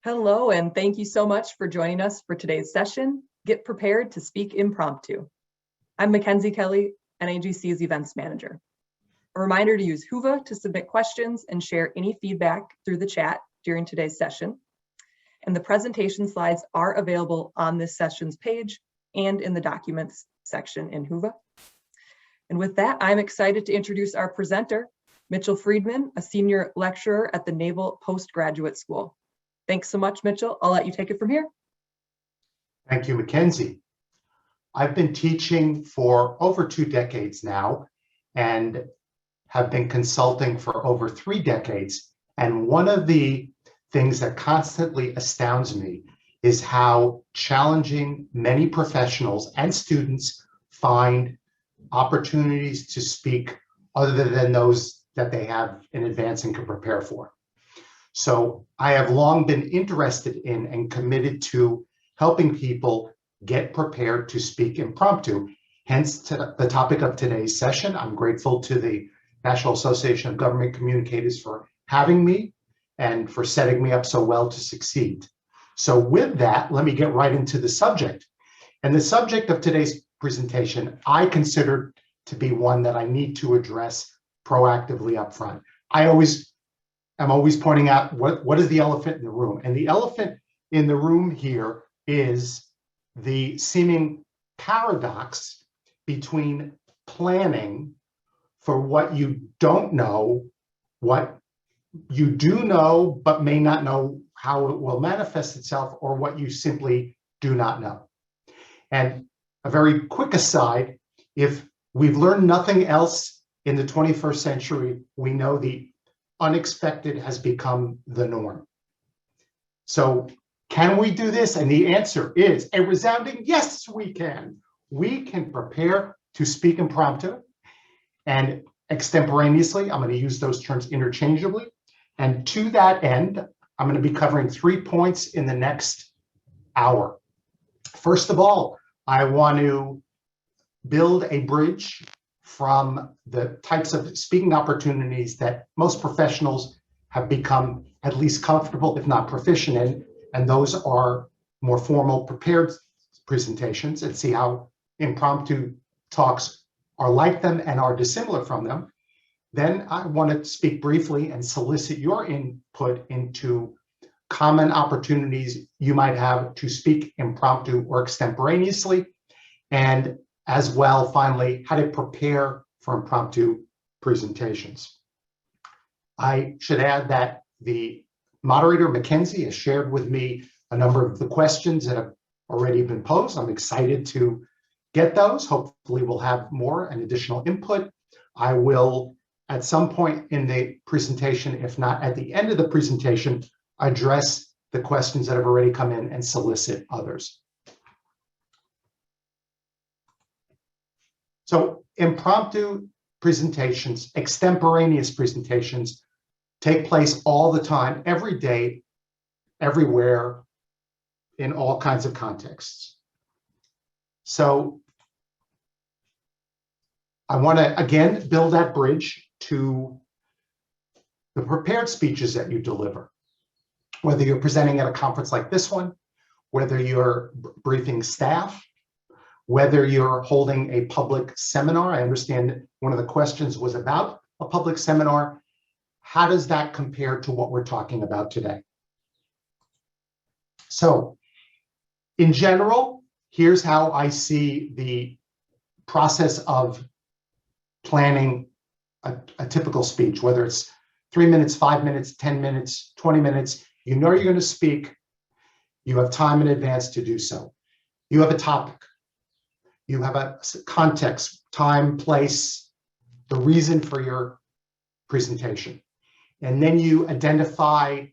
Hello, and thank you so much for joining us for today's session, Get Prepared to Speak Impromptu. I'm Mackenzie Kelly, NAGC's Events Manager. A reminder to use Whova to submit questions and share any feedback through the chat during today's session. And the presentation slides are available on this session's page and in the documents section in Whova. And with that, I'm excited to introduce our presenter, Mitchell Friedman, a senior lecturer at the Naval Postgraduate School. Thanks so much, Mitchell. I'll let you take it from here. Thank you, Mackenzie. I've been teaching for over 2 decades now and have been consulting for over 3 decades. And one of the things that constantly astounds me is how challenging many professionals and students find opportunities to speak other than those that they have in advance and can prepare for. So I have long been interested in and committed to helping people get prepared to speak impromptu. Hence the topic of today's session. I'm grateful to the National Association of Government Communicators for having me and for setting me up so well to succeed. So with that, let me get right into the subject. And the subject of today's presentation, I consider to be one that I need to address proactively up front. I'm always pointing out what is the elephant in the room. And the elephant in the room here is the seeming paradox between planning for what you don't know, what you do know, but may not know how it will manifest itself, or what you simply do not know. And a very quick aside, if we've learned nothing else in the 21st century, we know the unexpected has become the norm. So can we do this? And the answer is a resounding yes, we can. We can prepare to speak impromptu and extemporaneously. I'm going to use those terms interchangeably. And to that end, I'm going to be covering 3 points in the next hour. First of all, I want to build a bridge from the types of speaking opportunities that most professionals have become at least comfortable, if not proficient in, and those are more formal, prepared presentations, and see how impromptu talks are like them and are dissimilar from them. Then I want to speak briefly and solicit your input into common opportunities you might have to speak impromptu or extemporaneously, and as well, finally, how to prepare for impromptu presentations. I should add that the moderator, Mackenzie, has shared with me a number of the questions that have already been posed. I'm excited to get those. Hopefully we'll have more and additional input. I will, at some point in the presentation, if not at the end of the presentation, address the questions that have already come in and solicit others. So impromptu presentations, extemporaneous presentations take place all the time, every day, everywhere, in all kinds of contexts. So I want to, again, build that bridge to the prepared speeches that you deliver, whether you're presenting at a conference like this one, whether you're briefing staff, whether you're holding a public seminar. I understand one of the questions was about a public seminar. How does that compare to what we're talking about today? So in general, here's how I see the process of planning a typical speech, whether it's 3 minutes, 5 minutes, 10 minutes, 20 minutes. You know you're going to speak. You have time in advance to do so. You have a topic. You have a context, time, place, the reason for your presentation. And then you identify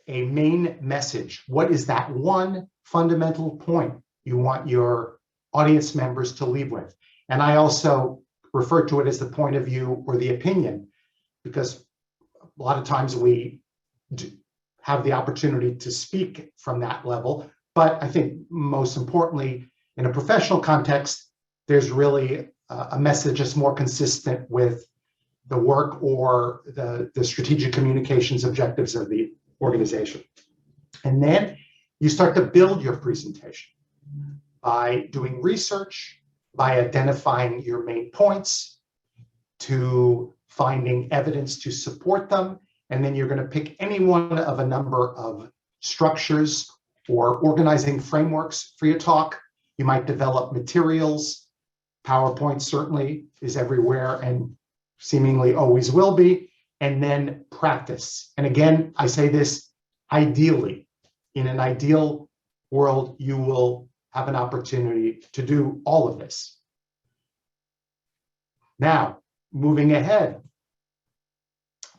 a main message. What is that one fundamental point you want your audience members to leave with? And I also refer to it as the point of view or the opinion, because a lot of times we have the opportunity to speak from that level. But I think most importantly, in a professional context, there's really a message that's more consistent with the work or the strategic communications objectives of the organization. And then you start to build your presentation by doing research, by identifying your main points, to finding evidence to support them. And then you're going to pick any one of a number of structures or organizing frameworks for your talk. You might develop materials. PowerPoint certainly is everywhere and seemingly always will be. And then practice. And again, I say this ideally. In an ideal world, you will have an opportunity to do all of this. Now, moving ahead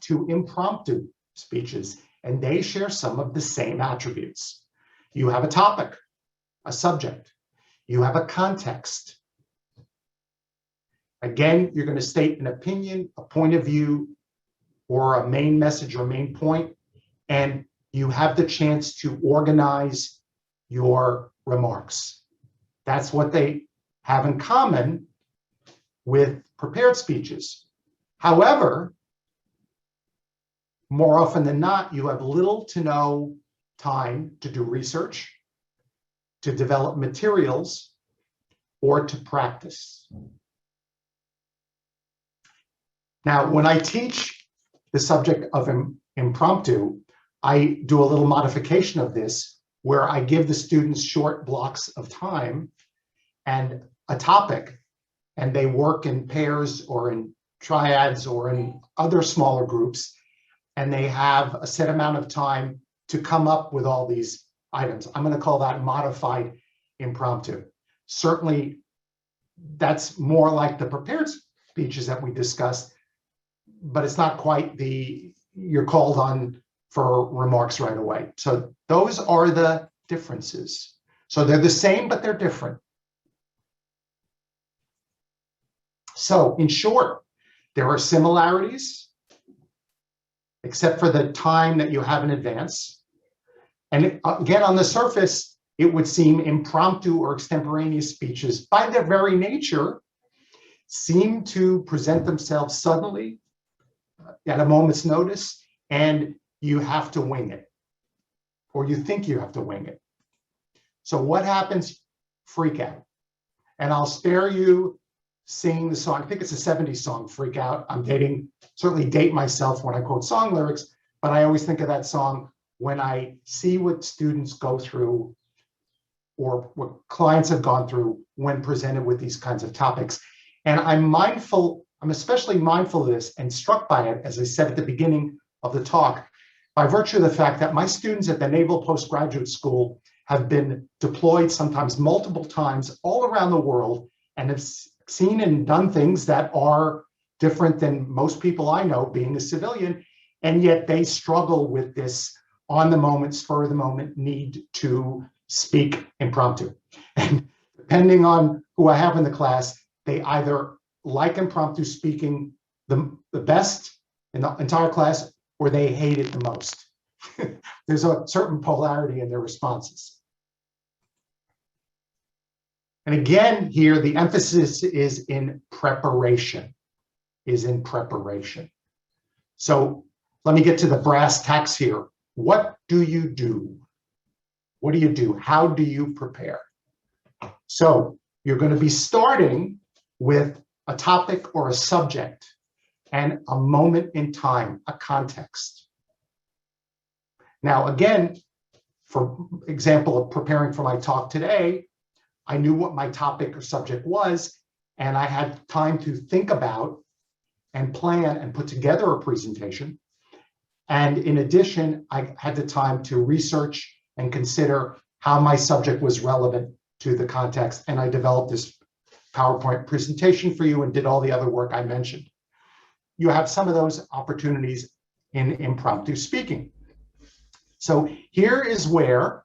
to impromptu speeches, and they share some of the same attributes. You have a topic, a subject, you have a context. Again, you're going to state an opinion, a point of view, or a main message or main point, and you have the chance to organize your remarks. That's what they have in common with prepared speeches. However, more often than not, you have little to no time to do research, to develop materials, or to practice. Now, when I teach the subject of impromptu, I do a little modification of this where I give the students short blocks of time and a topic, and they work in pairs or in triads or in other smaller groups, and they have a set amount of time to come up with all these items. I'm going to call that modified impromptu. Certainly, that's more like the prepared speeches that we discussed, but it's not quite you're called on for remarks right away. So those are the differences. So they're the same, but they're different. So in short, there are similarities, except for the time that you have in advance. And again, on the surface, it would seem impromptu or extemporaneous speeches, by their very nature, seem to present themselves suddenly at a moment's notice, and you have to wing it, or you think you have to wing it. So what happens? Freak out. And I'll spare you singing the song. I think it's a 70s song, Freak Out. I'm certainly date myself when I quote song lyrics, but I always think of that song when I see what students go through or what clients have gone through when presented with these kinds of topics. And I'm especially mindful of this and struck by it, as I said at the beginning of the talk, by virtue of the fact that my students at the Naval Postgraduate School have been deployed sometimes multiple times all around the world and have seen and done things that are different than most people I know being a civilian, and yet they struggle with this on-the-moment, spur-of-the-moment need to speak impromptu. And depending on who I have in the class, they either like impromptu speaking the best in the entire class, or they hate it the most. There's a certain polarity in their responses. And again, here, the emphasis is in preparation, So let me get to the brass tacks here. What do you do? What do you do? How do you prepare? So you're going to be starting with a topic or a subject and a moment in time, a context. Now, again, for example of preparing for my talk today, I knew what my topic or subject was, and I had time to think about and plan and put together a presentation. And in addition, I had the time to research and consider how my subject was relevant to the context. And I developed this PowerPoint presentation for you and did all the other work I mentioned. You have some of those opportunities in impromptu speaking. So here is where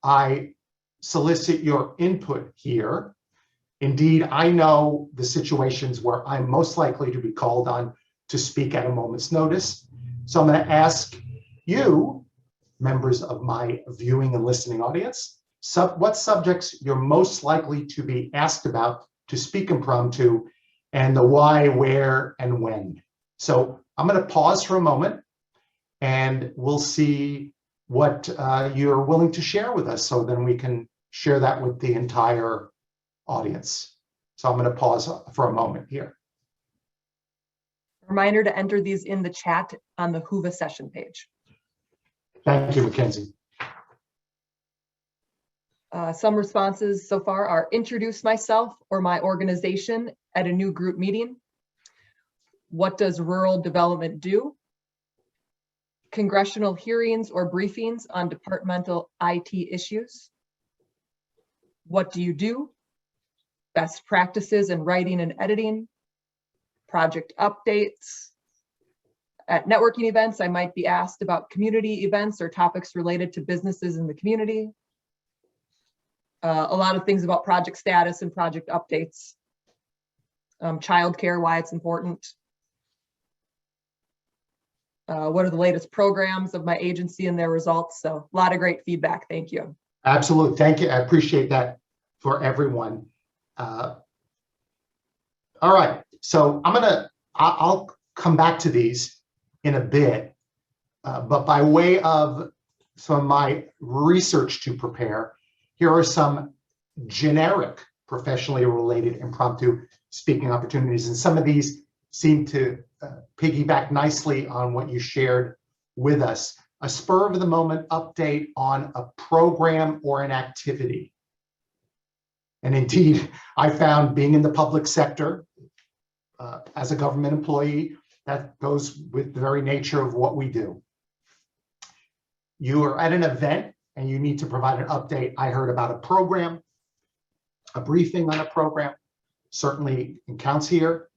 I solicit your input here. Indeed, I know the situations where I'm most likely to be called on to speak at a moment's notice. So I'm going to ask you, members of my viewing and listening audience, what subjects you're most likely to be asked about to speak impromptu, and the why, where, and when. So I'm going to pause for a moment, and we'll see what you're willing to share with us, so then we can share that with the entire audience. So I'm going to pause for a moment here. Reminder to enter these in the chat on the Whova session page. Thank you, Mackenzie. Some responses so far are introduce myself or my organization at a new group meeting. What does rural development do? Congressional hearings or briefings on departmental IT issues. What do you do? Best practices in writing and editing. Project updates. At networking events, I might be asked about community events or topics related to businesses in the community. A lot of things about project status and project updates. Childcare, why it's important. What are the latest programs of my agency and their results? So a lot of great feedback. Thank you. Absolutely. Thank you. I appreciate that for everyone. All right. So I'll come back to these in a bit, but by way of some of my research to prepare, here are some generic professionally related impromptu speaking opportunities. And some of these seem to piggyback nicely on what you shared with us. A spur of the moment update on a program or an activity. And indeed, I found being in the public sector as a government employee, that goes with the very nature of what we do. You are at an event and you need to provide an update. I heard about a program, a briefing on a program, certainly counts here.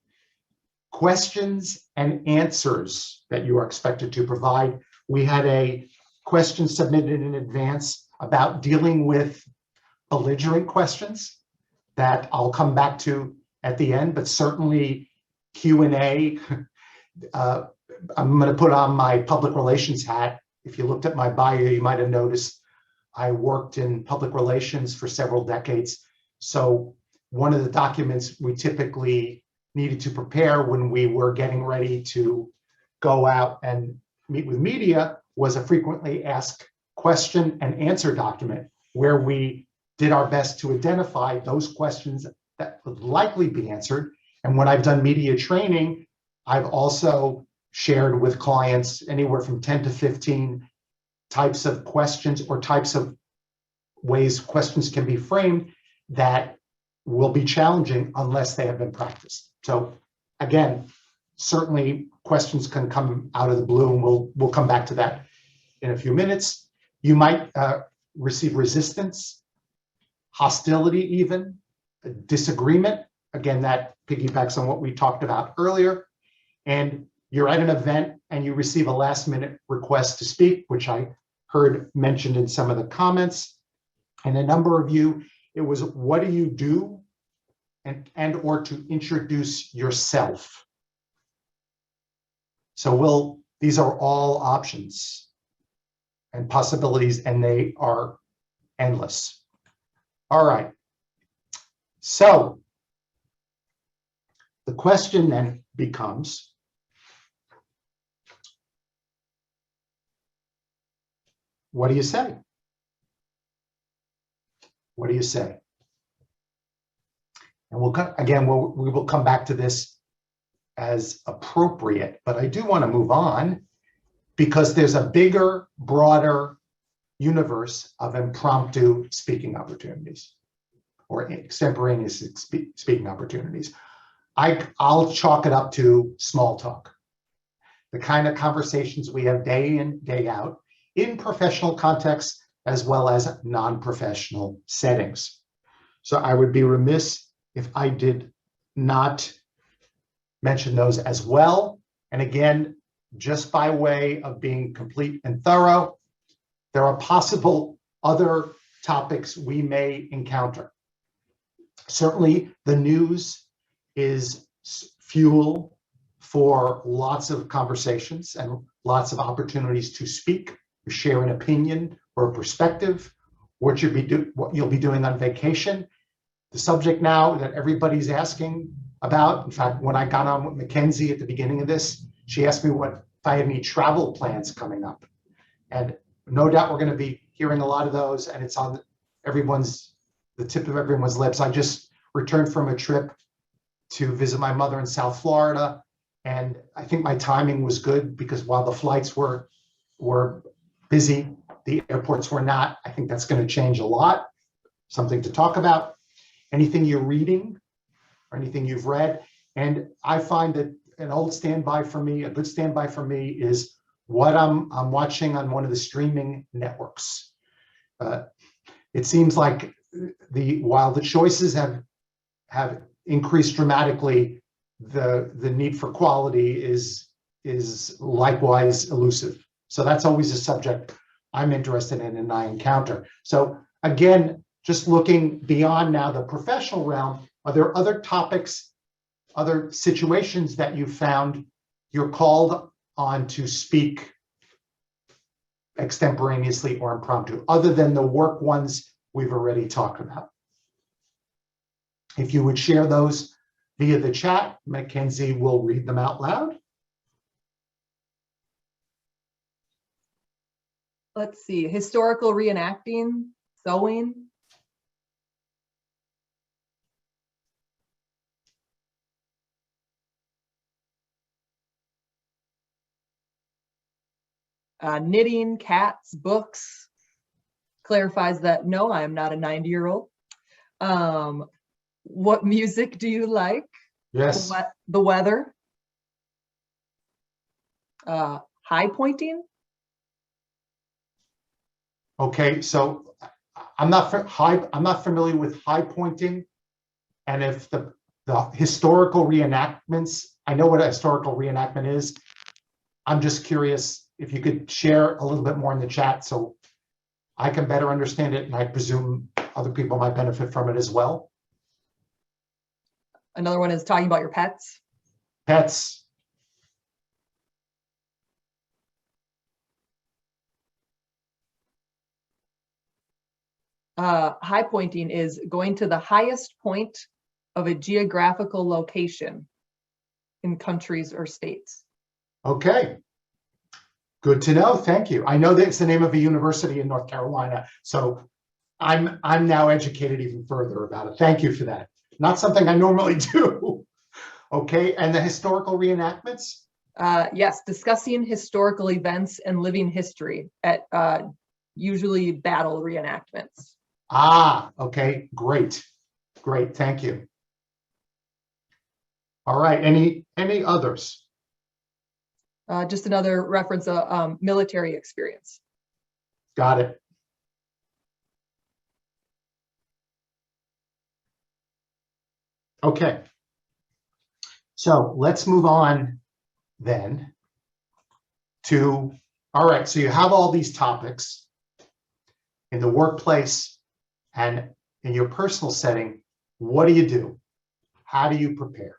Questions and answers that you are expected to provide. We had a question submitted in advance about dealing with belligerent questions that I'll come back to at the end, but certainly Q&A. I'm going to put on my public relations hat. If you looked at my bio, you might have noticed I worked in public relations for several decades. So one of the documents we typically needed to prepare when we were getting ready to go out and meet with media was a frequently asked question and answer document where we did our best to identify those questions that would likely be answered. And when I've done media training, I've also shared with clients anywhere from 10 to 15 types of questions or types of ways questions can be framed that will be challenging unless they have been practiced. So again, certainly questions can come out of the blue, and we'll come back to that in a few minutes. You might receive resistance, hostility even, disagreement. Again, that piggybacks on what we talked about earlier. And you're at an event and you receive a last minute request to speak, which I heard mentioned in some of the comments. And a number of you, it was, what do you do? And or to introduce yourself. So these are all options and possibilities, and they are endless. All right. So the question then becomes, what do you say? What do you say? And we will come back to this as appropriate, but I do want to move on because there's a bigger, broader universe of impromptu speaking opportunities or extemporaneous speaking opportunities. I'll chalk it up to small talk, the kind of conversations we have day in, day out in professional contexts as well as non-professional settings. So I would be remiss if I did not mention those as well. And again, just by way of being complete and thorough, there are possible other topics we may encounter. Certainly, the news is fuel for lots of conversations and lots of opportunities to speak, to share an opinion or a perspective, what you'll be doing on vacation. The subject now that everybody's asking about, in fact, when I got on with Mackenzie at the beginning of this, she asked me if I had any travel plans coming up. And no doubt we're going to be hearing a lot of those, and it's on the tip of everyone's lips. I just returned from a trip to visit my mother in South Florida, and I think my timing was good because while the flights were busy, the airports were not. I think that's going to change a lot. Something to talk about. Anything you're reading or anything you've read. And I find that an old standby for me, a good standby for me, is what I'm watching on one of the streaming networks. It seems like while the choices have increased dramatically, the need for quality is likewise elusive. So that's always a subject I'm interested in and I encounter. So again, just looking beyond now the professional realm, are there other topics, other situations that you found you're called on to speak extemporaneously or impromptu, other than the work ones we've already talked about? If you would share those via the chat, Mackenzie will read them out loud. Let's see, historical reenacting, sewing. Knitting, cats, books. Clarifies that no, I am not a 90-year-old. What music do you like? Yes. The weather. High pointing. Okay, so I'm not familiar with high pointing, and if the historical reenactments, I know what a historical reenactment is. I'm just curious if you could share a little bit more in the chat so I can better understand it, and I presume other people might benefit from it as well. Another one is talking about your pets. Pets. High pointing is going to the highest point of a geographical location in countries or states. Okay. Good to know. Thank you. I know that it's the name of a university in North Carolina, so I'm now educated even further about it. Thank you for that. Not something I normally do. Okay, and the historical reenactments? Yes, discussing historical events and living history at usually battle reenactments. Ah, okay, great. Great, thank you. All right, any others? Just another reference, military experience. Got it. Okay. So let's move on then to, all right, so you have all these topics in the workplace and in your personal setting. What do you do? How do you prepare?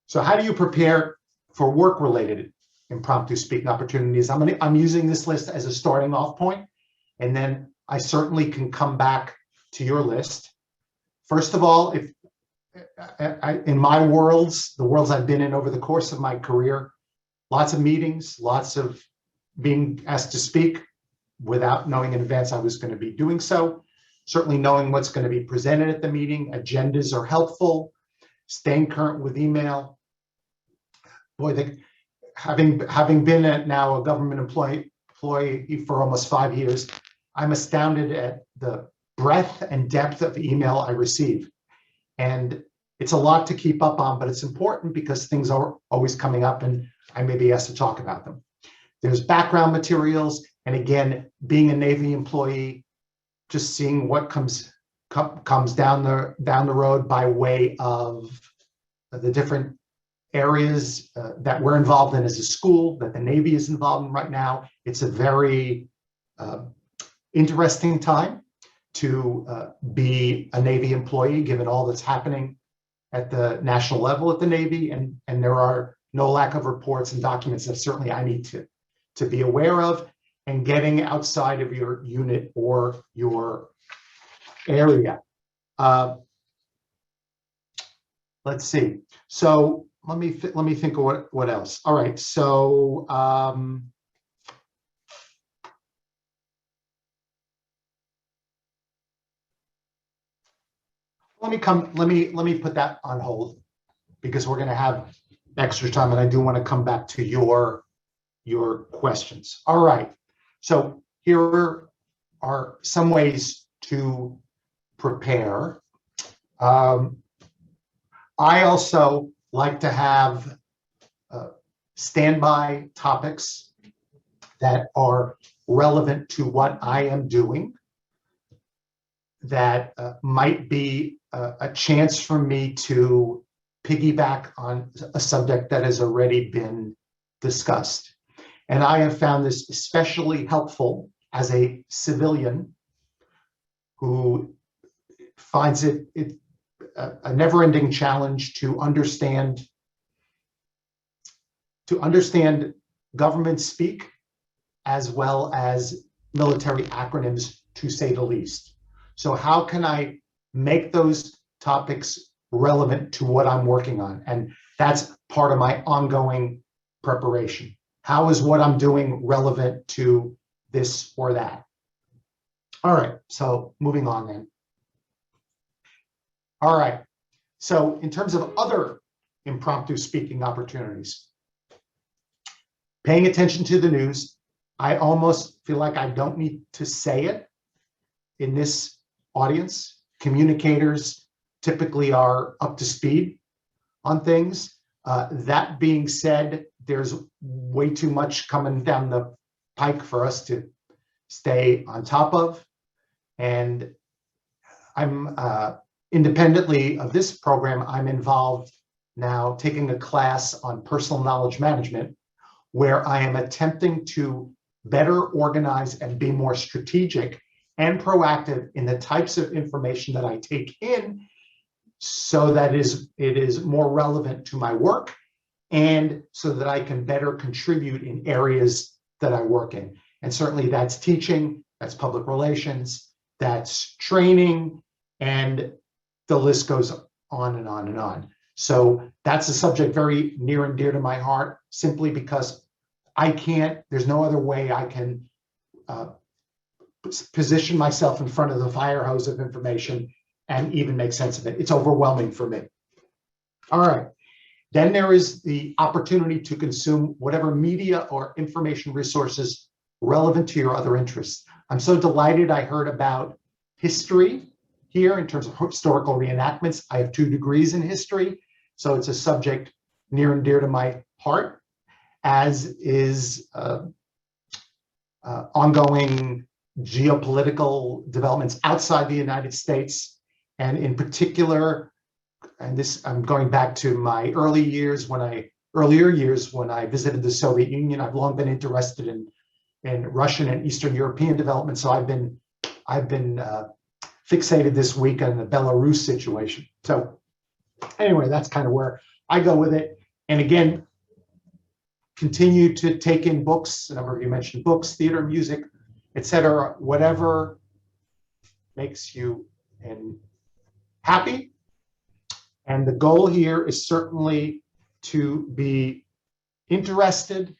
So how do you prepare for work-related impromptu speaking opportunities? I'm using this list as a starting off point, and then I certainly can come back to your list. First of all, if in my worlds, the worlds I've been in over the course of my career, lots of meetings, lots of being asked to speak without knowing in advance I was going to be doing so. Certainly knowing what's going to be presented at the meeting. Agendas are helpful. Staying current with email. Boy, having been now a government employee for almost 5 years, I'm astounded at the breadth and depth of email I receive. And it's a lot to keep up on, but it's important because things are always coming up and I may be asked to talk about them. There's background materials. And again, being a Navy employee, just seeing what comes down the road by way of the different areas that we're involved in as a school, that the Navy is involved in right now. It's a very interesting time to be a Navy employee, given all that's happening at the national level at the Navy. And there are no lack of reports and documents that certainly I need to be aware of, and getting outside of your unit or your area. Let's see. So let me think of what else. All right. So Let me put that on hold because we're going to have extra time and I do want to come back to your questions. All right. So here are some ways to prepare. I also like to have standby topics that are relevant to what I am doing, that might be a chance for me to piggyback on a subject that has already been discussed. And I have found this especially helpful as a civilian who finds it a never-ending challenge to understand government speak as well as military acronyms, to say the least. So how can I make those topics relevant to what I'm working on? And that's part of my ongoing preparation. How is what I'm doing relevant to this or that? All right, so moving on then. All right, so in terms of other impromptu speaking opportunities, paying attention to the news, I almost feel like I don't need to say it in this audience. Communicators typically are up to speed on things. That being said, there's way too much coming down the pike for us to stay on top of. And I'm independently of this program, I'm involved now taking a class on personal knowledge management, where I am attempting to better organize and be more strategic and proactive in the types of information that I take in, so that it is more relevant to my work and so that I can better contribute in areas that I work in. And certainly that's teaching, that's public relations, that's training, and the list goes on and on and on. So that's a subject very near and dear to my heart, simply because there's no other way I can position myself in front of the fire hose of information and even make sense of it. It's overwhelming for me. All right. Then there is the opportunity to consume whatever media or information resources relevant to your other interests. I'm so delighted I heard about history here in terms of historical reenactments. I have 2 degrees in history, so it's a subject near and dear to my heart, as is ongoing geopolitical developments outside the United States, and in particular, and this I'm going back to my earlier years when I visited the Soviet Union. I've long been interested in Russian and Eastern European development, so I've been fixated this week on the Belarus situation. So anyway, that's kind of where I go with it. And again, continue to take in books. A number of you mentioned books, theater, music, etc. Whatever makes you happy. And the goal here is certainly to be interested,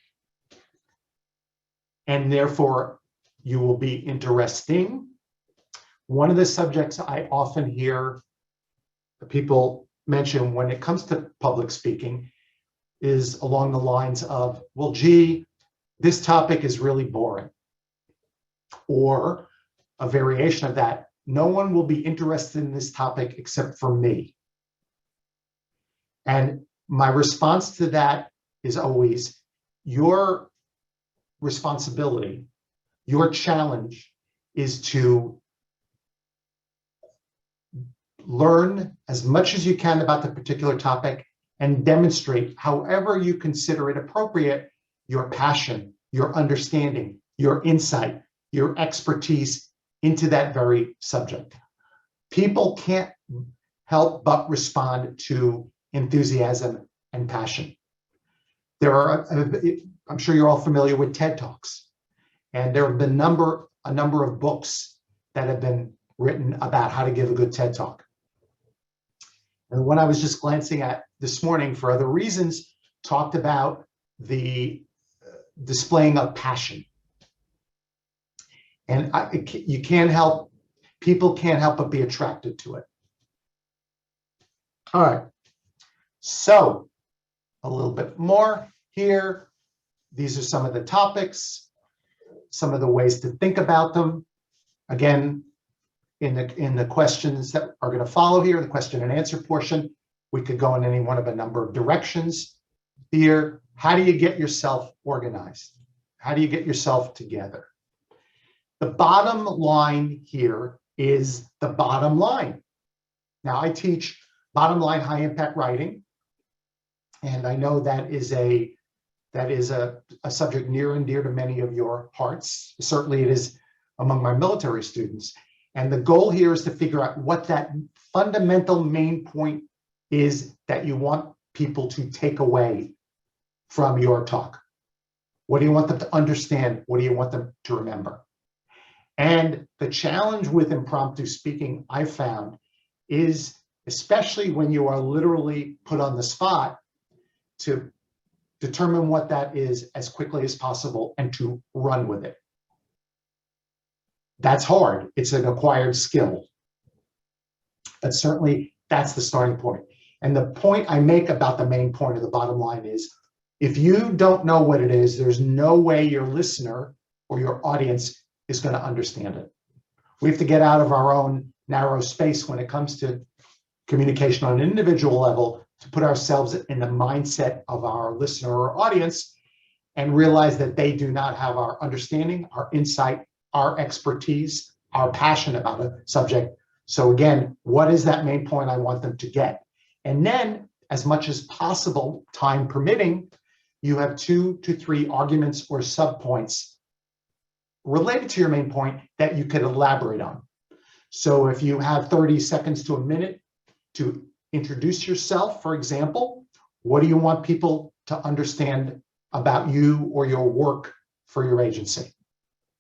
and therefore you will be interesting. One of the subjects I often hear people mention when it comes to public speaking is along the lines of, well, gee, this topic is really boring. Or a variation of that, no one will be interested in this topic except for me. And my response to that is always, your responsibility, your challenge is to learn as much as you can about the particular topic and demonstrate, however you consider it appropriate, your passion, your understanding, your insight, your expertise into that very subject. People can't help but respond to enthusiasm and passion. I'm sure you're all familiar with TED Talks, and there have been a number of books that have been written about how to give a good TED Talk. And what I was just glancing at this morning for other reasons talked about the displaying of passion. And people can't help but be attracted to it. All right. So a little bit more here. These are some of the topics, some of the ways to think about them. Again, in the questions that are going to follow here, the question and answer portion, we could go in any one of a number of directions here. How do you get yourself organized? How do you get yourself together? The bottom line here is the bottom line. Now, I teach bottom line high impact writing, and I know that is a subject near and dear to many of your hearts. Certainly it is among my military students. And the goal here is to figure out what that fundamental main point is that you want people to take away from your talk. What do you want them to understand? What do you want them to remember? And the challenge with impromptu speaking, I found, is especially when you are literally put on the spot, to determine what that is as quickly as possible and to run with it. That's hard. It's an acquired skill. But certainly that's the starting point. And the point I make about the main point of the bottom line is, if you don't know what it is, there's no way your listener or your audience is going to understand it. We have to get out of our own narrow space when it comes to communication on an individual level to put ourselves in the mindset of our listener or audience and realize that they do not have our understanding, our insight, our expertise, our passion about a subject. So again, what is that main point I want them to get? And then, as much as possible, time permitting, you have 2 to 3 arguments or subpoints related to your main point that you could elaborate on. So if you have 30 seconds to a minute to introduce yourself, for example, what do you want people to understand about you or your work for your agency?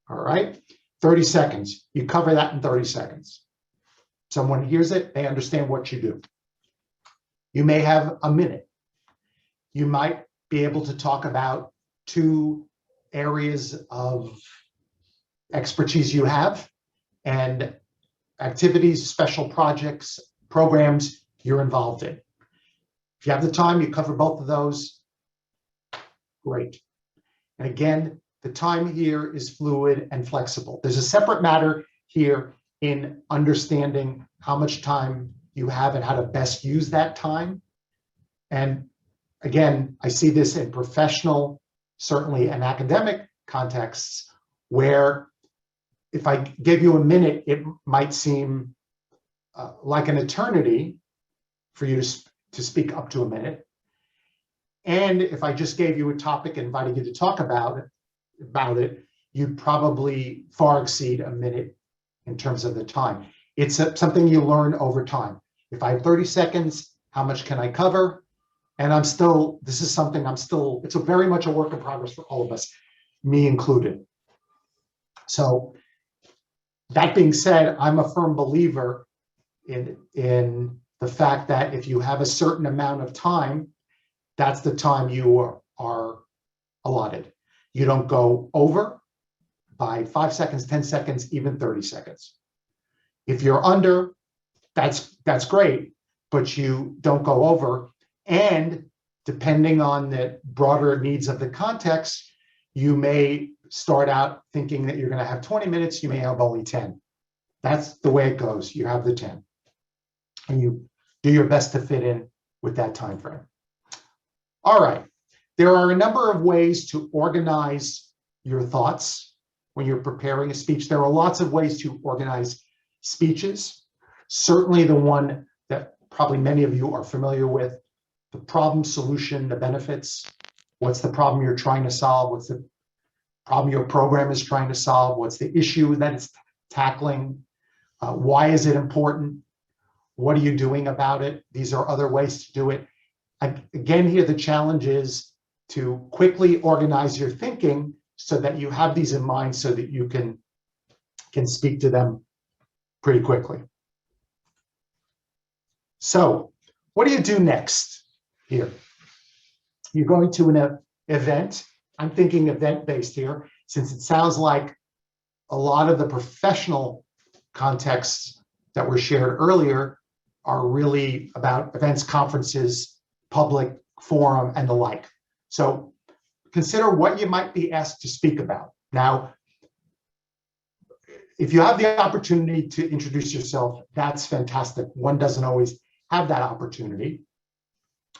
All right, 30 seconds. You cover that in 30 seconds. Someone hears it, they understand what you do. You may have a minute. You might be able to talk about 2 areas of expertise you have and activities, special projects, programs you're involved in. If you have the time, you cover both of those, great. And again, the time here is fluid and flexible. There's a separate matter here in understanding how much time you have and how to best use that time. And again, I see this in professional, certainly in academic contexts, where if I give you a minute, it might seem like an eternity for you to speak up to a minute. And if I just gave you a topic and invited you to talk about it, you'd probably far exceed a minute in terms of the time. It's something you learn over time. If I have 30 seconds, how much can I cover? And it's very much a work in progress for all of us, me included. So that being said, I'm a firm believer in the fact that if you have a certain amount of time, that's the time you are allotted. You don't go over by 5 seconds, 10 seconds, even 30 seconds. If you're under, that's great, but you don't go over. And depending on the broader needs of the context, you may start out thinking that you're going to have 20 minutes, you may have only 10. That's the way it goes. You have the 10. And you do your best to fit in with that time frame. All right. There are a number of ways to organize your thoughts when you're preparing a speech. There are lots of ways to organize speeches. Certainly the one that probably many of you are familiar with, the problem, solution, the benefits. What's the problem you're trying to solve? What's the problem your program is trying to solve? What's the issue that it's tackling? Why is it important? What are you doing about it? These are other ways to do it. Again, here the challenge is to quickly organize your thinking so that you have these in mind so that you can speak to them pretty quickly. So what do you do next here? You're going to an event. I'm thinking event-based here, since it sounds like a lot of the professional contexts that were shared earlier are really about events, conferences, public forum, and the like. So consider what you might be asked to speak about. Now, if you have the opportunity to introduce yourself, that's fantastic. One doesn't always have that opportunity.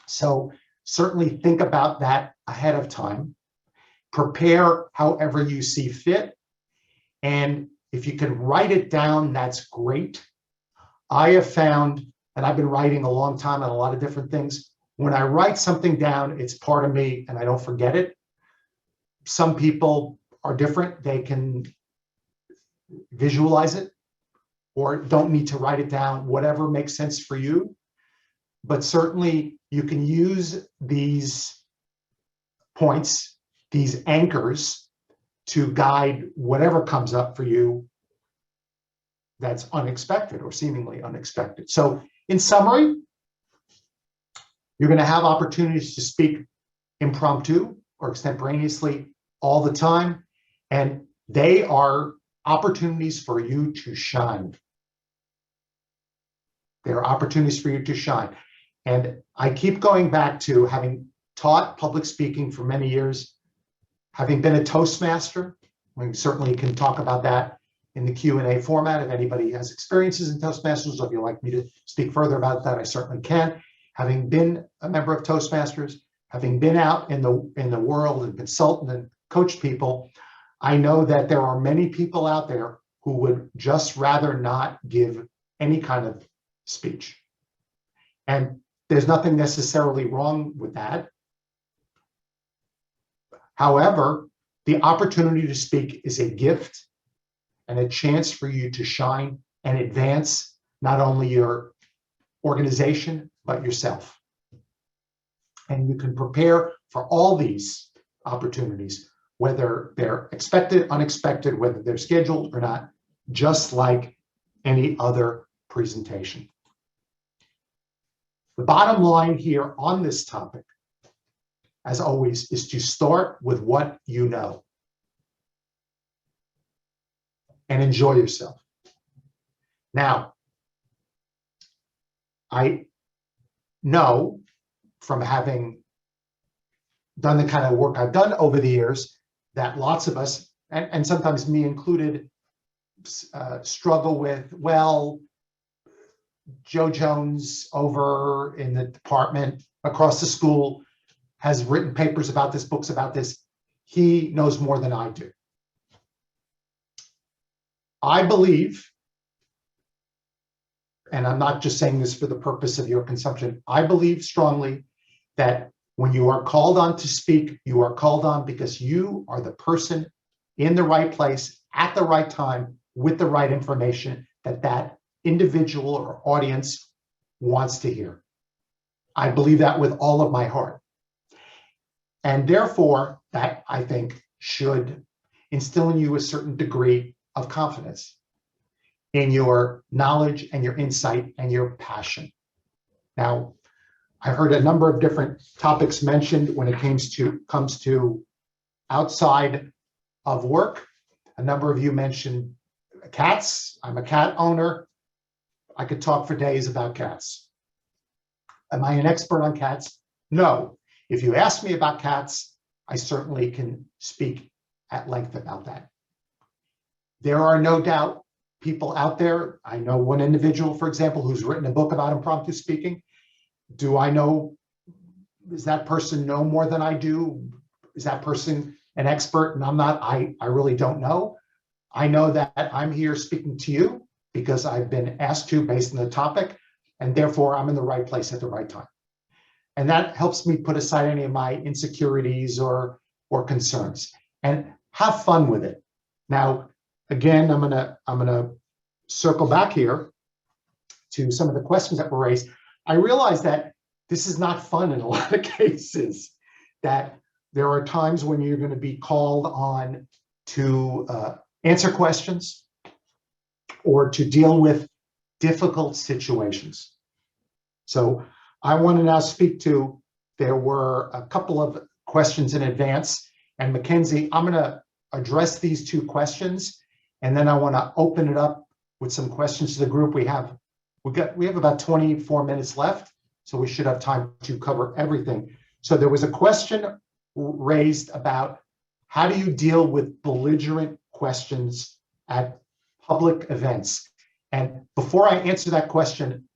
So certainly think about that ahead of time. Prepare however you see fit. And if you can write it down, that's great. I have found, and I've been writing a long time on a lot of different things, when I write something down, it's part of me and I don't forget it. Some people are different. They can visualize it or don't need to write it down, whatever makes sense for you. But certainly you can use these points, these anchors, to guide whatever comes up for you that's unexpected or seemingly unexpected. So in summary, you're going to have opportunities to speak impromptu or extemporaneously all the time, and they are opportunities for you to shine. There are opportunities for you to shine. And I keep going back to having taught public speaking for many years, having been a Toastmaster. We certainly can talk about that in the Q&A format. If anybody has experiences in Toastmasters, or if you'd like me to speak further about that, I certainly can. Having been a member of Toastmasters, having been out in the world and consulted and coached people, I know that there are many people out there who would just rather not give any kind of speech. And there's nothing necessarily wrong with that. However, the opportunity to speak is a gift and a chance for you to shine and advance not only your organization, but yourself. And you can prepare for all these opportunities, whether they're expected, unexpected, whether they're scheduled or not, just like any other presentation. The bottom line here on this topic, as always, is to start with what you know and enjoy yourself. Now, I know from having done the kind of work I've done over the years that lots of us, and sometimes me included, struggle with, well, Joe Jones over in the department across the school has written papers about this, books about this. He knows more than I do. I believe, and I'm not just saying this for the purpose of your consumption, I believe strongly that when you are called on to speak, you are called on because you are the person in the right place at the right time with the right information that individual or audience wants to hear. I believe that with all of my heart. And therefore, that, I think, should instill in you a certain degree of confidence in your knowledge and your insight and your passion. Now, I heard a number of different topics mentioned when it comes to outside of work. A number of you mentioned cats. I'm a cat owner. I could talk for days about cats. Am I an expert on cats? No. If you ask me about cats, I certainly can speak at length about that. There are no doubt people out there. I know one individual, for example, who's written a book about impromptu speaking. Do I know, does that person know more than I do? Is that person an expert and I'm not? I really don't know. I know that I'm here speaking to you because I've been asked to based on the topic, and therefore I'm in the right place at the right time. And that helps me put aside any of my insecurities or concerns and have fun with it. Now, again, I'm gonna circle back here to some of the questions that were raised. I realize that this is not fun in a lot of cases, that there are times when you're going to be called on to answer questions or to deal with difficult situations. So I want to now speak to, there were a couple of questions in advance, and Mackenzie, I'm going to address these two questions, and then I want to open it up with some questions to the group. We have we have about 24 minutes left, so we should have time to cover everything. So there was a question raised about how do you deal with belligerent questions at public events? And before I answer that question,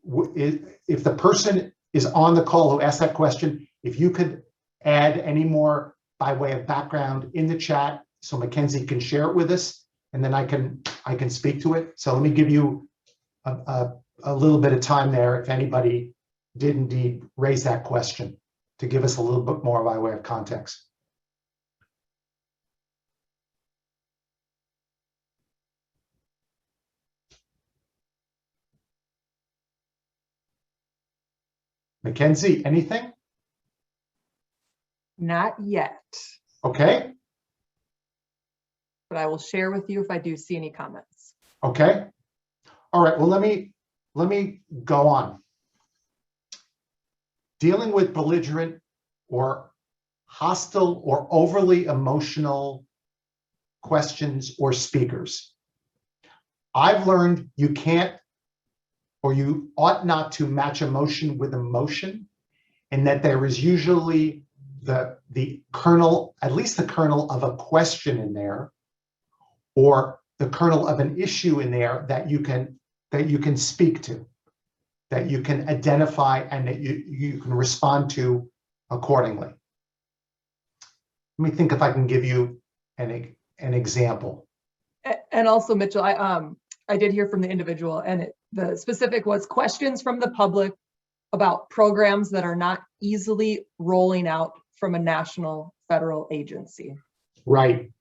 if the person is on the call who asked that question, if you could add any more by way of background in the chat so Mackenzie can share it with us, and then I can speak to it. So let me give you a little bit of time there if anybody did indeed raise that question, to give us a little bit more by way of context. Mackenzie, anything? Not yet, Okay, but I will share with you if I do see any comments. okay. All right, well, let me go on. Dealing with belligerent or hostile or overly emotional questions or speakers. I've learned you can't, or you ought not to match emotion with emotion, and that there is usually the kernel, at least the kernel of a question in there, or the kernel of an issue in there that you can speak to, that you can identify, and that you can respond to accordingly. Let me think if I can give you an example. And also, Mitchell, I did hear from the individual, and the specific was questions from the public about programs that are not easily rolling out from a national federal agency. Right,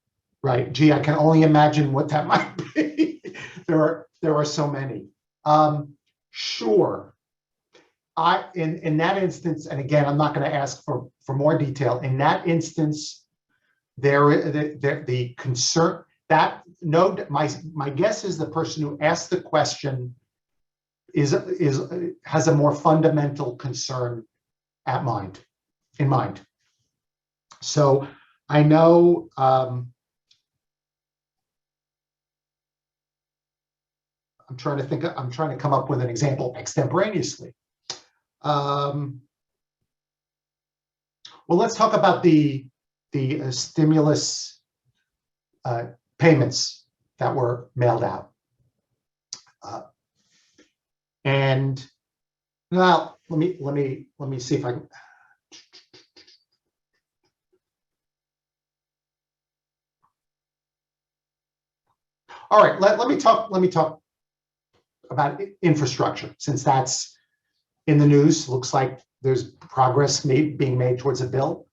right. Gee, I can only imagine what that might be. There are so many. Sure. In that instance, and again, I'm not going to ask for more detail. In that instance, the concern that my guess is the person who asked the question has a more fundamental concern in mind. So I know I'm trying to come up with an example extemporaneously. Well, let's talk about the stimulus payments that were mailed out. And now let me see if I can. All right, let me talk about infrastructure, since that's in the news. Looks like there's progress being made towards a bill.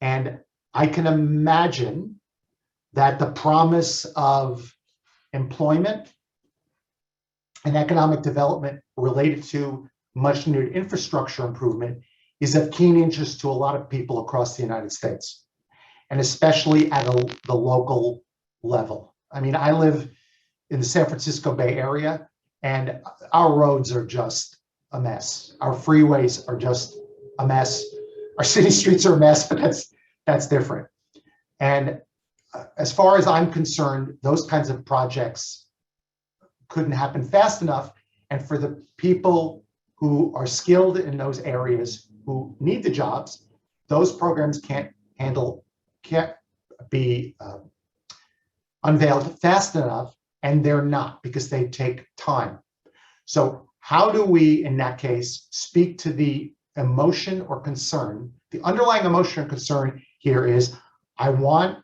And I can imagine that the promise of employment and economic development related to much needed infrastructure improvement is of keen interest to a lot of people across the United States, and especially at the local level. I mean, I live in the San Francisco Bay Area, and our roads are just a mess. Our freeways are just a mess. Our city streets are a mess, but that's different. And as far as I'm concerned, those kinds of projects couldn't happen fast enough. And for the people who are skilled in those areas who need the jobs, those programs can't be unveiled fast enough, and they're not, because they take time. So how do we, in that case, speak to the emotion or concern? The underlying emotion or concern here is, I want,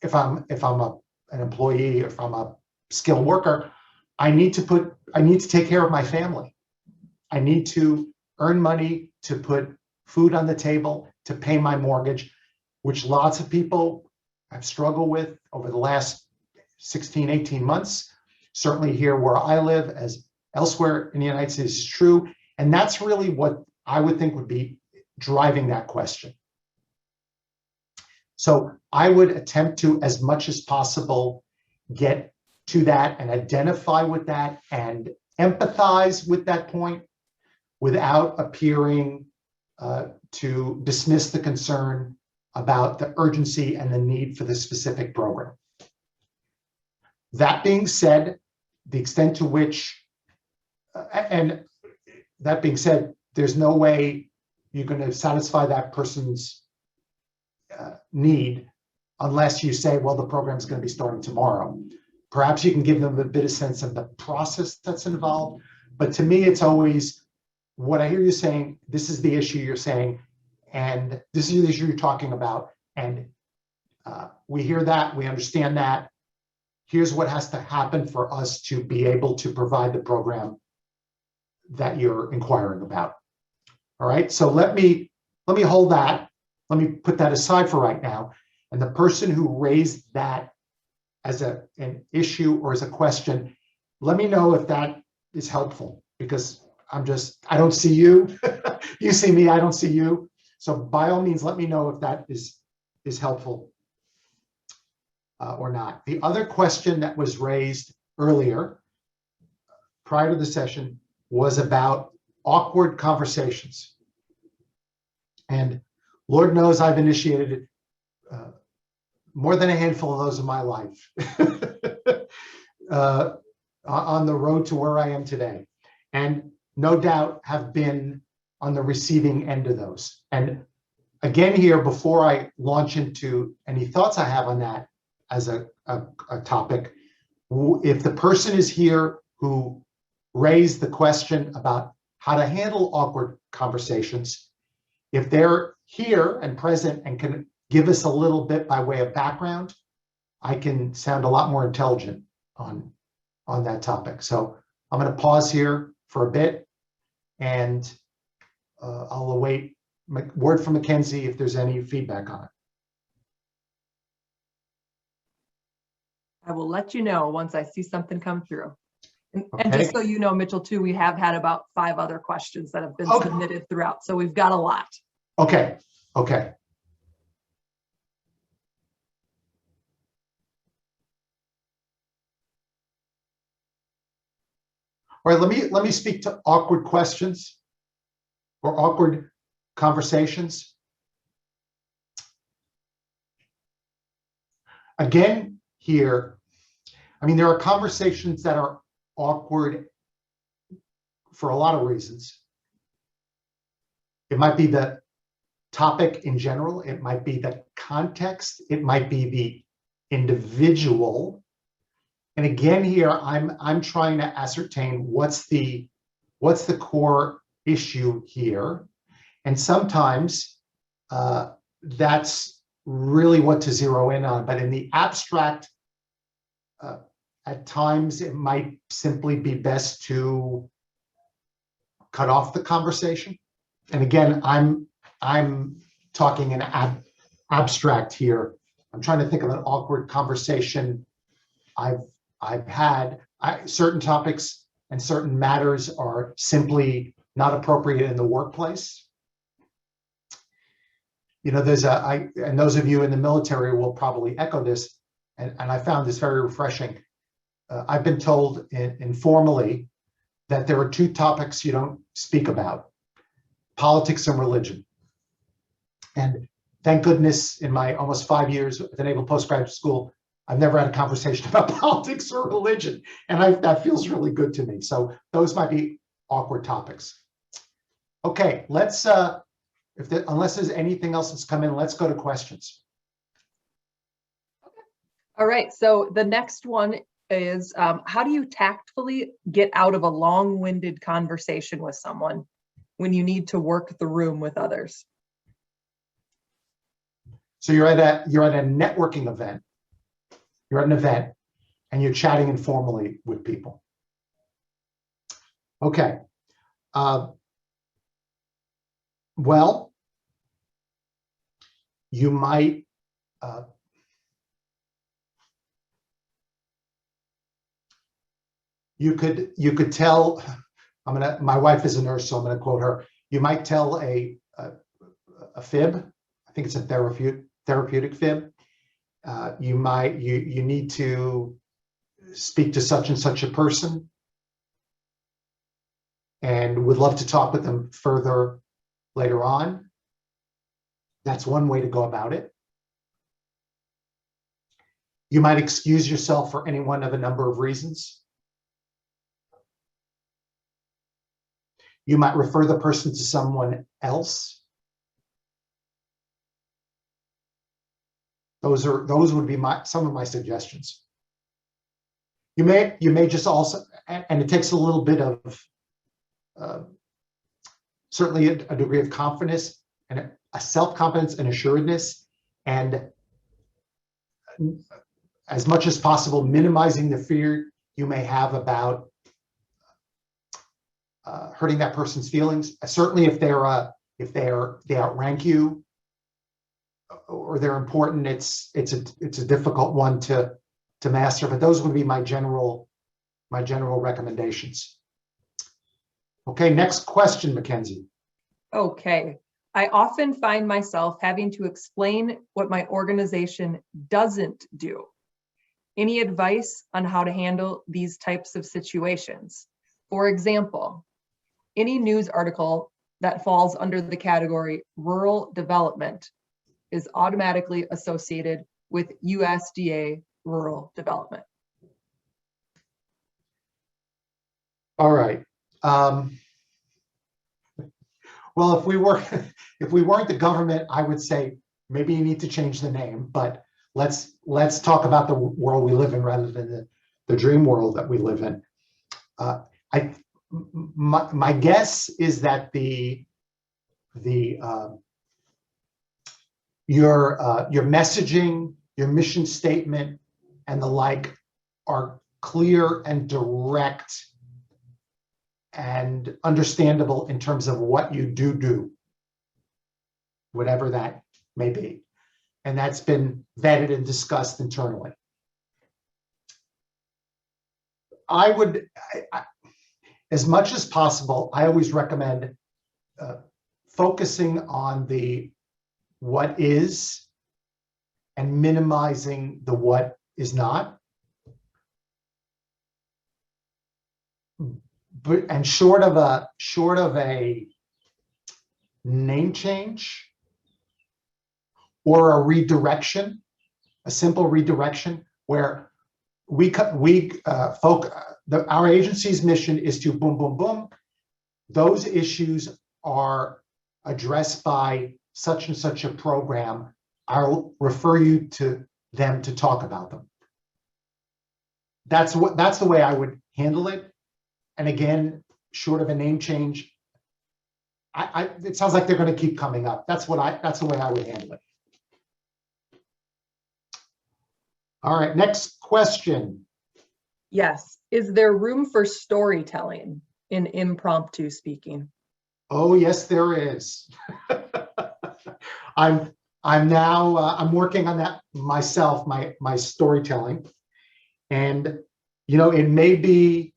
if I'm an employee, if I'm a skilled worker, I need to take care of my family. I need to earn money to put food on the table, to pay my mortgage, which lots of people have struggled with over the last 16, 18 months. Certainly here where I live, as elsewhere in the United States, is true. And that's really what I would think would be driving that question. So I would attempt to, as much as possible, get to that and identify with that and empathize with that point without appearing to dismiss the concern about the urgency and the need for the specific program. That being said, the extent to which and that being said, there's no way you're going to satisfy that person's need unless you say, well, the program is going to be starting tomorrow. Perhaps you can give them a bit of sense of the process that's involved. But to me, it's always what I hear you saying, this is the issue you're saying, and this is the issue you're talking about. And we hear that, we understand that. Here's what has to happen for us to be able to provide the program that you're inquiring about. All right, so let me hold that. Let me put that aside for right now. And the person who raised that as an issue or as a question, let me know if that is helpful, because I don't see you. You see me, I don't see you. So by all means, let me know if that is helpful or not. The other question that was raised earlier, prior to the session, was about awkward conversations. And Lord knows I've initiated more than a handful of those in my life on the road to where I am today. And no doubt have been on the receiving end of those. And again here, before I launch into any thoughts I have on that as a topic, if the person is here who raised the question about how to handle awkward conversations, if they're here and present and can give us a little bit by way of background, I can sound a lot more intelligent on that topic. So I'm going to pause here for a bit, and I'll await word from Mackenzie if there's any feedback on it. I will let you know once I see something come through. And Okay. just so you know, Mitchell, too, we have had about 5 other questions that have been Okay. submitted throughout. So we've got a lot. Okay. All right, let me speak to awkward questions or awkward conversations. Again, here, I mean, there are conversations that are awkward for a lot of reasons. It might be the topic in general, it might be the context, it might be the individual. And again, here, I'm trying to ascertain what's the core issue here. And sometimes that's really what to zero in on. But in the abstract, at times it might simply be best to cut off the conversation. And again, I'm talking in abstract here. I'm trying to think of an awkward conversation I've had. Certain topics and certain matters are simply not appropriate in the workplace. You know, and those of you in the military will probably echo this, and I found this very refreshing. I've been told informally that there are 2 topics you don't speak about: politics and religion. And thank goodness, in my almost 5 years at the Naval Postgraduate School, I've never had a conversation about politics or religion, and that feels really good to me. So those might be awkward topics. Okay, let's, unless there's anything else that's come in, let's go to questions. All right, so the next one is, how do you tactfully get out of a long-winded conversation with someone when you need to work the room with others? So you're at a networking event. You're at an event and you're chatting informally with people. Okay. Well, you might you could tell. My wife is a nurse, so I'm gonna quote her. You might tell a fib. I think it's a therapeutic fib. You need to speak to such and such a person and would love to talk with them further later on. That's one way to go about it. You might excuse yourself for any one of a number of reasons. You might refer the person to someone else. Those would be some of my suggestions. You may just also, and it takes a little bit of certainly a degree of confidence and a self-confidence and assuredness, and as much as possible minimizing the fear you may have about hurting that person's feelings. Certainly, if they outrank you or they're important, it's a difficult one to master. But those would be my general recommendations. Okay, next question, Mackenzie. Okay. I often find myself having to explain what my organization doesn't do. Any advice on how to handle these types of situations? For example, any news article that falls under the category rural development is automatically associated with USDA rural development. All right. Well, if we weren't the government, I would say maybe you need to change the name, but let's talk about the world we live in rather than the dream world that we live in. My guess is that your messaging, your mission statement, and the like are clear and direct and understandable in terms of what you do, whatever that may be. And that's been vetted and discussed internally. As much as possible, I always recommend focusing on the what is and minimizing the what is not. And short of a name change or a redirection, a simple redirection where our agency's mission is to boom, boom, boom. Those issues are addressed by such and such a program. I'll refer you to them to talk about them. That's the way I would handle it. And again, short of a name change, it sounds like they're going to keep coming up. That's the way I would handle it. All right, next question. Yes. Is there room for storytelling in impromptu speaking? Oh, yes, there is. I'm working on that myself, my storytelling. And, it may be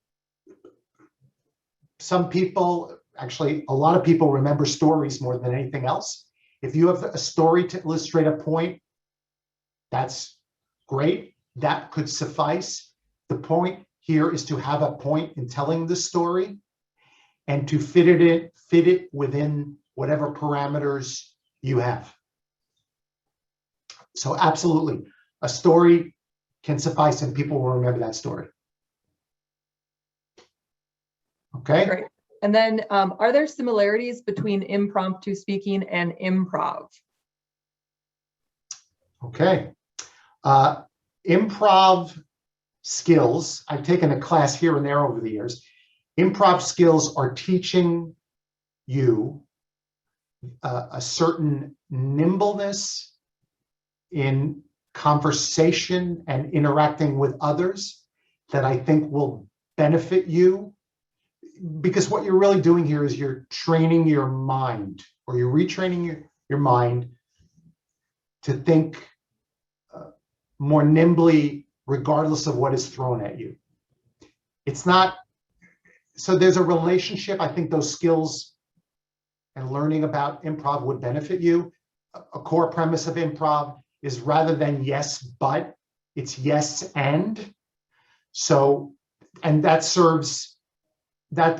some people, actually, a lot of people remember stories more than anything else. If you have a story to illustrate a point, that's great. That could suffice. The point here is to have a point in telling the story and to fit it within whatever parameters you have. So absolutely, a story can suffice and people will remember that story. Okay. Great. And then are there similarities between impromptu speaking and improv? Okay. Improv skills, I've taken a class here and there over the years. Improv skills are teaching you a certain nimbleness in conversation and interacting with others that I think will benefit you, because what you're really doing here is you're training your mind, or you're retraining your mind to think more nimbly regardless of what is thrown at you. It's not, so there's a relationship. I think those skills and learning about improv would benefit you. A core premise of improv is rather than yes, but, it's yes and. So, and that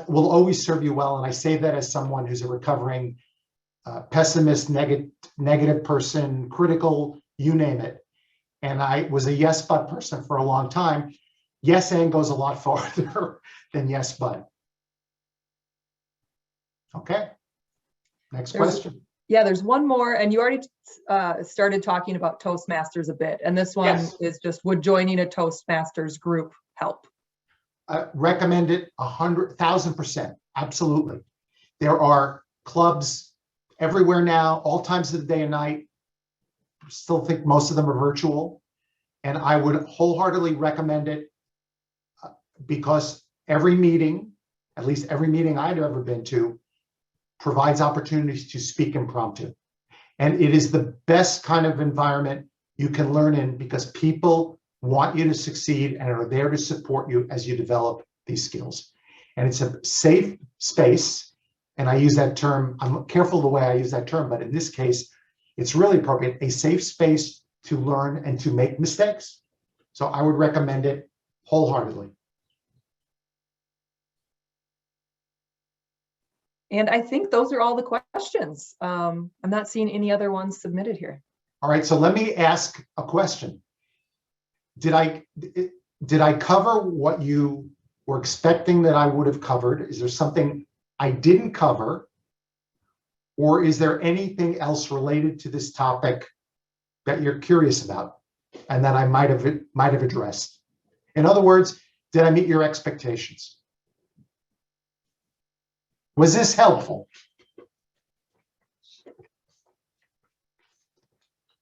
will always serve you well. And I say that as someone who's a recovering pessimist, negative person, critical, you name it. And I was a yes, but person for a long time. Yes and goes a lot farther than yes, but. Okay. Next There's- question. Yeah, there's one more, and you already started talking about Toastmasters a bit, and this one Yes. is just, would joining a Toastmasters group help? Recommend it 100,000%. Absolutely. There are clubs everywhere now, all times of the day and night. Still think most of them are virtual. And I would wholeheartedly recommend it because every meeting, at least every meeting I've ever been to, provides opportunities to speak impromptu. And it is the best kind of environment you can learn in because people want you to succeed and are there to support you as you develop these skills. And it's a safe space. And I use that term, I'm careful the way I use that term, but in this case, it's really appropriate, a safe space to learn and to make mistakes. So I would recommend it wholeheartedly. And I think those are all the questions. I'm not seeing any other ones submitted here. All right, so let me ask a question. Did I cover what you were expecting that I would have covered? Is there something I didn't cover? Or is there anything else related to this topic that you're curious about and that I might have addressed? In other words, did I meet your expectations? Was this helpful?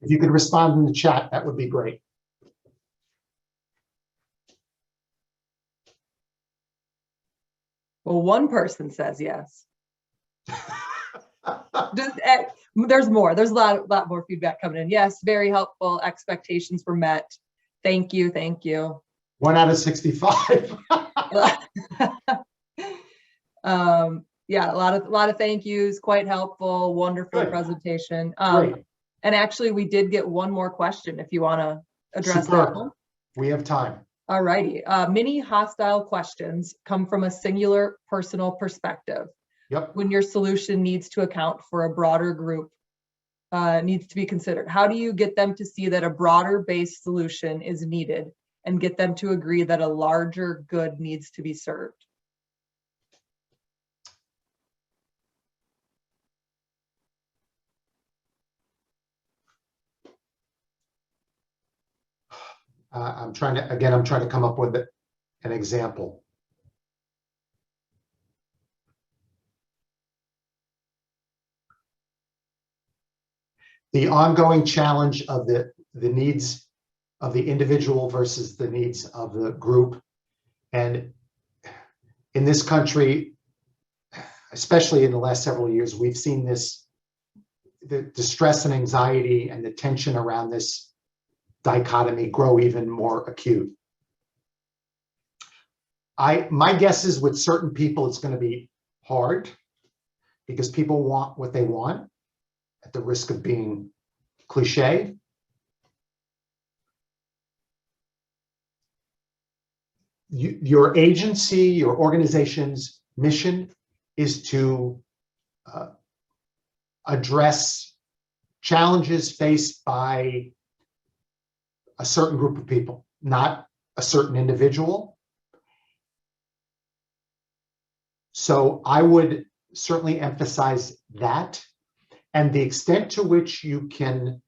If you could respond in the chat, that would be great. Well, one person says yes. There's more. There's a lot more feedback coming in. Yes, very helpful. Expectations were met. Thank you. Thank you. 1 out of 65. Yeah, a lot of thank yous. Quite helpful. Wonderful Good. presentation. Great. And actually, we did get one more question. If you want to address Superb. that one. We have time. All righty. Many hostile questions come from a singular personal perspective. Yep. When your solution needs to account for a broader group, needs to be considered. How do you get them to see that a broader based solution is needed and get them to agree that a larger good needs to be served? I'm trying to come up with an example. The ongoing challenge of the needs of the individual versus the needs of the group. And in this country, especially in the last several years, we've seen this, the stress and anxiety and the tension around this dichotomy grow even more acute. My guess is with certain people, it's going to be hard because people want what they want at the risk of being cliche. Your agency, your organization's mission is to address challenges faced by a certain group of people, not a certain individual. So I would certainly emphasize that, and the extent to which you can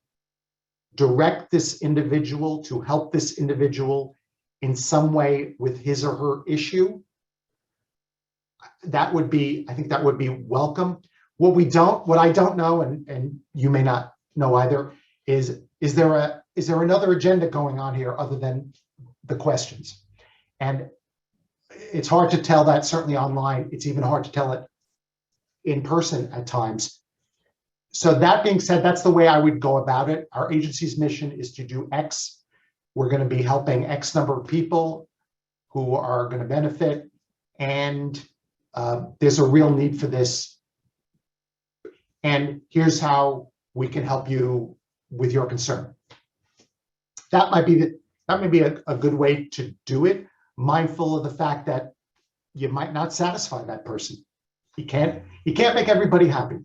direct this individual to help this individual in some way with his or her issue, that would be, I think that would be welcome. What I don't know, and you may not know either, is there another agenda going on here other than the questions? And it's hard to tell that certainly online. It's even hard to tell it in person at times. So that being said, that's the way I would go about it. Our agency's mission is to do X. We're going to be helping X number of people who are going to benefit. And there's a real need for this. And here's how we can help you with your concern. That might be a good way to do it, mindful of the fact that you might not satisfy that person. You can't make everybody happy.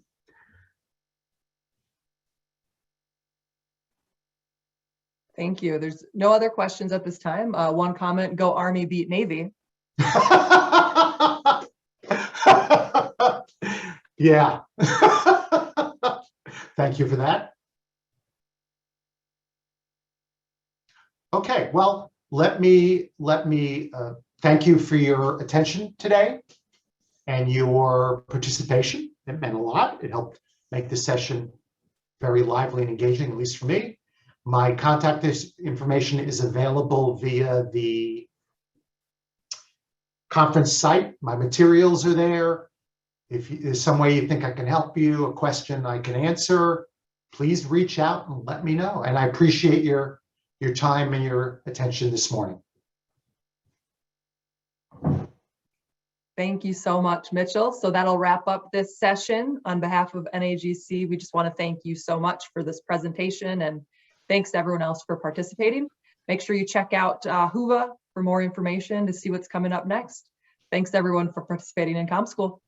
Thank you. There's no other questions at this time. One comment, go Army beat Navy. Yeah. Thank you for that. Okay, well, let me thank you for your attention today and your participation. It meant a lot. It helped make the session very lively and engaging, at least for me. My contact information is available via the conference site. My materials are there. If there's some way you think I can help you, a question I can answer, please reach out and let me know. And I appreciate your time and your attention this morning. Thank you so much, Mitchell. So that'll wrap up this session. On behalf of NAGC, we just want to thank you so much for this presentation, and thanks to everyone else for participating. Make sure you check out Whova for more information to see what's coming up next. Thanks everyone for participating in CommSchool.